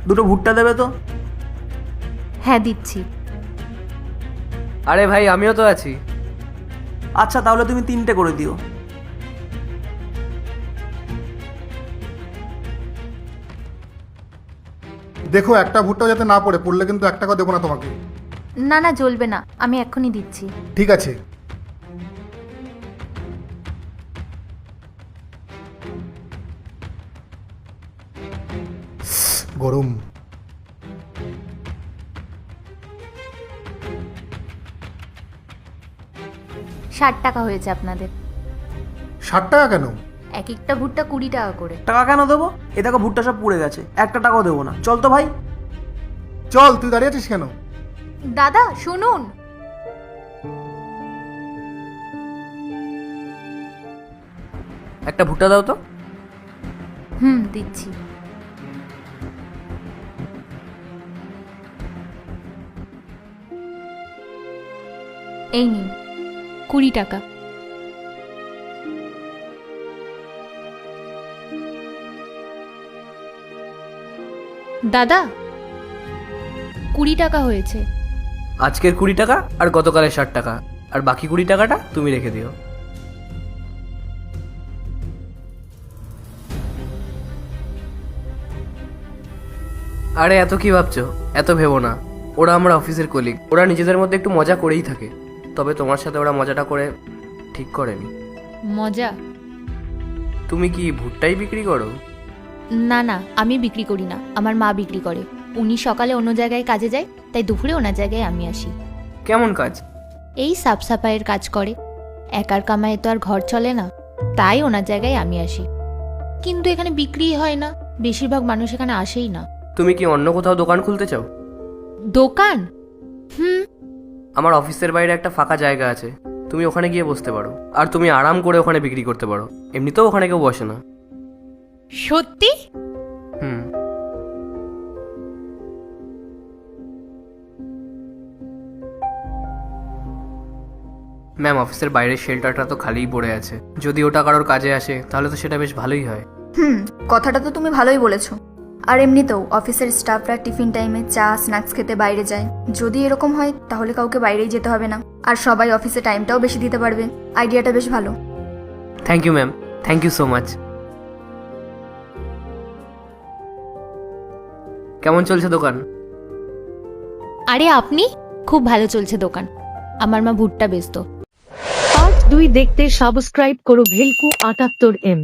দুটো ভুট্টা দেবে তো। হ্যাঁ দিচ্ছি। আরে ভাই আমিও তো আছি। আচ্ছা তাহলে তুমি 3টে করে দিও। দেখো একটা ভুট্টাও যাতে না পড়ে, পড়লে কিন্তু 1 টাকা দেবো না তোমাকে। না না জ্বলবে না, আমি এক্ষুনি দিচ্ছি। ঠিক আছে। গরম। 60 টাকা হয়েছে আপনাদের। 60 টাকা কেন? এক একটা ভুট্টা 20 টাকা করে। টাকা কেন দেবো? এ দেখো ভুট্টা সব পুড়ে গেছে, 1 টাকাও দেবো না। চল তো ভাই। চল, তুই দাঁড়িয়ে আছিস কেন? দাদা শুনুন। একটা ভুট্টা দাও তো। দিচ্ছি। এই নিন 20 টাকা। দাদা 20 টাকা হয়েছে। আজকের 20 টাকা আর গতকালের 60 টাকা, আর বাকি 20 টাকাটা তুমি রেখে দিও। আরে এত কি ভাবছো? এত ভেবো না। ওরা আমার অফিসের কলিগ, ওরা নিজেদের মধ্যে একটু মজা করেই থাকে। তবে তোমার সাথে ওরা মজাটা করে ঠিক করেনি। মজা? তুমি কি ভুট্টাই বিক্রি করো? না না, আমি বিক্রি করি না, আমার মা বিক্রি করে। উনি সকালে অন্য জায়গায় কাজে যায়, তাই দুপুরে ওনার জায়গায় আমি আসি। কেমন কাজ? এই সাফ সাফাইয়ের কাজ করে। একার কামায় তো আর ঘর চলে না, তাই ওনার জায়গায় আমি আসি। কিন্তু এখানে বিক্রি হয় না, বেশিরভাগ মানুষ এখানে আসেই না। তুমি কি অন্য কোথাও দোকান খুলতে চাও? দোকান? আমার অফিসের বাইরে একটা ফাঁকা জায়গা আছে, তুমি ওখানে গিয়ে বসতে পারো। আর তুমি আরাম করে ওখানে বিক্রি করতে পারো, এমনিতেও ওখানে কেউ বসে না। সত্যি? হুম। ম্যাম, অফিসের বাইরের শেল্টারটা তো খালিই পড়ে আছে, যদি ওটা কারোর কাজে আসে তাহলে তো সেটা বেশ ভালোই হয়। কথাটা তো তুমি ভালোই বলেছো। আর এমনিতেও অফিসের স্টাফরা টিফিন টাইমে চা স্ন্যাক্স খেতে বাইরে যায়। যদি এরকম হয় তাহলে কাউকে বাইরেই যেতে হবে না, আর সবাই অফিসে টাইমটাও বেশি দিতে পারবে। আইডিয়াটা বেশ ভালো। Thank you ma'am, thank you so much. কেমন চলছে দোকান? আরে আপনি? খুব ভালো চলছে দোকান। আমার মা ভুট্টা বেচতো। পার্ট 2 দেখতে সাবস্ক্রাইব করো ভেলকু 78M।